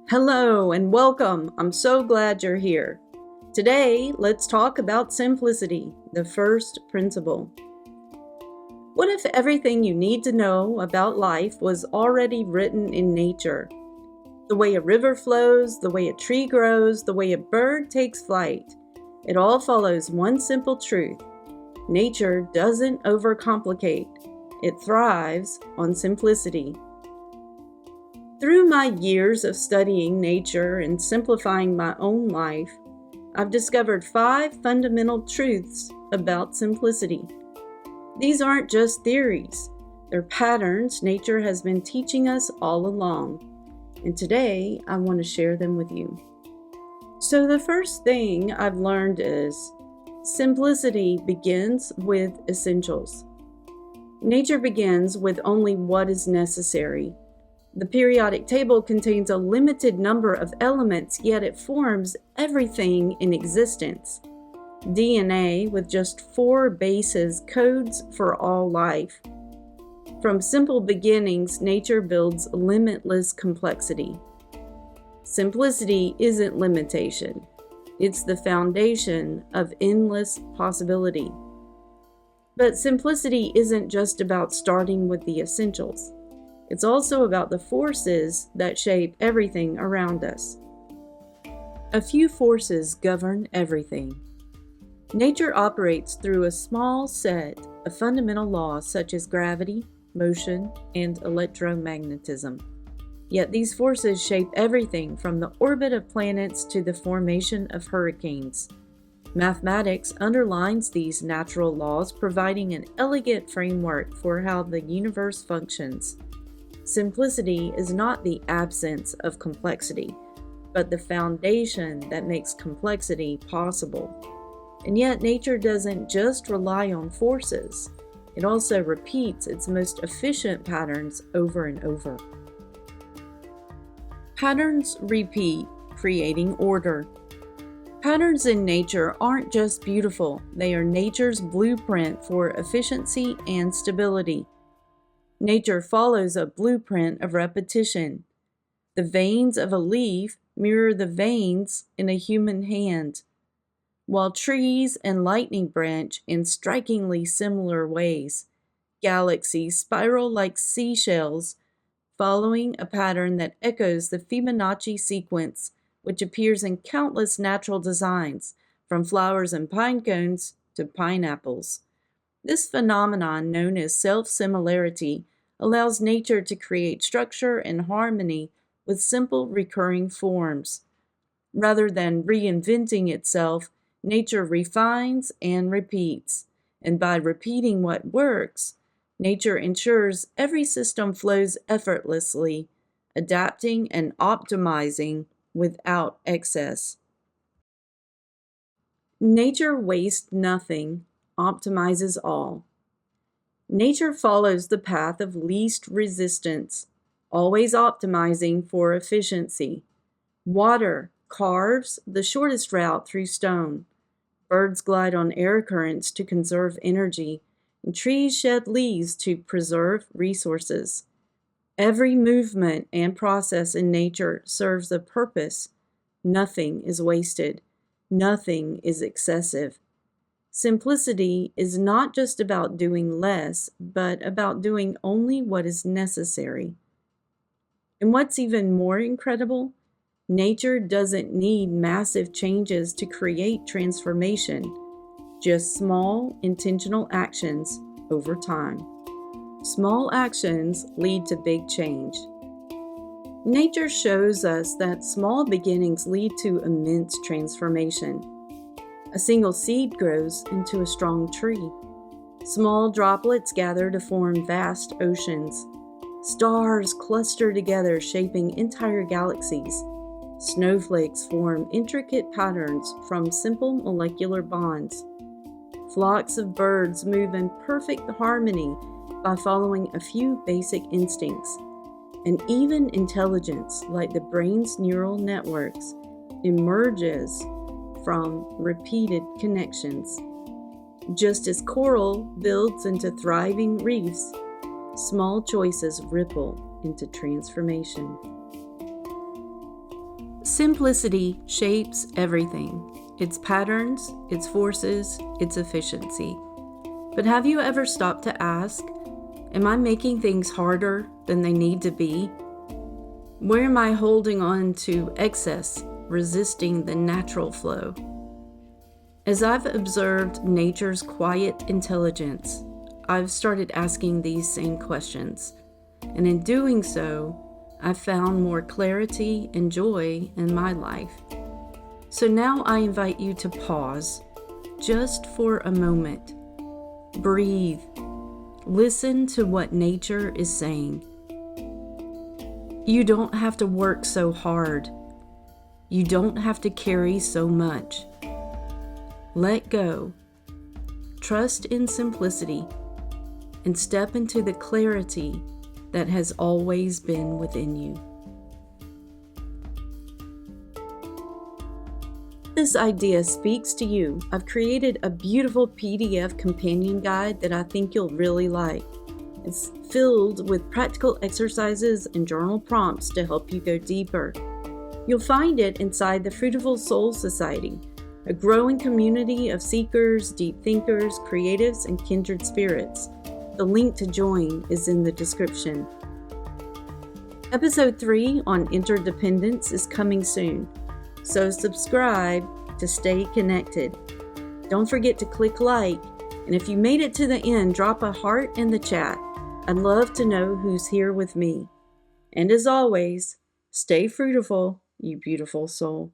Hello and welcome. I'm so glad you're here. Today, let's talk about simplicity, the first principle. What if everything you need to know about life was already written in nature? The way a river flows, the way a tree grows, the way a bird takes flight. It all follows one simple truth. Nature doesn't overcomplicate. It thrives on simplicity. Through my years of studying nature and simplifying my own life, I've discovered 5 fundamental truths about simplicity. These aren't just theories, they're patterns nature has been teaching us all along, and today I want to share them with you. So the first thing I've learned is simplicity begins with essentials. Nature begins with only what is necessary. The periodic table contains a limited number of elements, yet it forms everything in existence. DNA, with just 4 bases, codes for all life. From simple beginnings, nature builds limitless complexity. Simplicity isn't limitation. It's the foundation of endless possibility. But simplicity isn't just about starting with the essentials. It's also about the forces that shape everything around us. A few forces govern everything. Nature operates through a small set of fundamental laws such as gravity, motion, and electromagnetism. Yet these forces shape everything from the orbit of planets to the formation of hurricanes. Mathematics underlines these natural laws, providing an elegant framework for how the universe functions. Simplicity is not the absence of complexity, but the foundation that makes complexity possible. And yet, nature doesn't just rely on forces. It also repeats its most efficient patterns over and over. Patterns repeat, creating order. Patterns in nature aren't just beautiful, they are nature's blueprint for efficiency and stability. Nature follows a blueprint of repetition. The veins of a leaf mirror the veins in a human hand, while trees and lightning branch in strikingly similar ways. Galaxies spiral like seashells, following a pattern that echoes the Fibonacci sequence, which appears in countless natural designs, from flowers and pine cones to pineapples. This phenomenon, known as self-similarity, allows nature to create structure and harmony with simple recurring forms. Rather than reinventing itself, nature refines and repeats. And by repeating what works, nature ensures every system flows effortlessly, adapting and optimizing without excess. Nature wastes nothing, optimizes all. Nature follows the path of least resistance, always optimizing for efficiency. Water carves the shortest route through stone. Birds glide on air currents to conserve energy, and trees shed leaves to preserve resources. Every movement and process in nature serves a purpose. Nothing is wasted. Nothing is excessive. Simplicity is not just about doing less, but about doing only what is necessary. And what's even more incredible, nature doesn't need massive changes to create transformation, just small, intentional actions over time. Small actions lead to big change. Nature shows us that small beginnings lead to immense transformation. A single seed grows into a strong tree. Small droplets gather to form vast oceans. Stars cluster together, shaping entire galaxies. Snowflakes form intricate patterns from simple molecular bonds. Flocks of birds move in perfect harmony by following a few basic instincts. And even intelligence, like the brain's neural networks, emerges from repeated connections. Just as coral builds into thriving reefs, small choices ripple into transformation. Simplicity shapes everything: its patterns, its forces, its efficiency. But have you ever stopped to ask, am I making things harder than they need to be? Where am I holding on to excess, resisting the natural flow? As I've observed nature's quiet intelligence, I've started asking these same questions, and in doing so, I've found more clarity and joy in my life. So now I invite you to pause, just for a moment. Breathe. Listen to what nature is saying. You don't have to work so hard. You don't have to carry so much. Let go. Trust in simplicity and step into the clarity that has always been within you. This idea speaks to you. I've created a beautiful PDF companion guide that I think you'll really like. It's filled with practical exercises and journal prompts to help you go deeper. You'll find it inside the Fruitful Soul Society, a growing community of seekers, deep thinkers, creatives, and kindred spirits. The link to join is in the description. Episode 3 on interdependence is coming soon, so subscribe to stay connected. Don't forget to click like, and if you made it to the end, drop a heart in the chat. I'd love to know who's here with me. And as always, stay fruitful, you beautiful soul.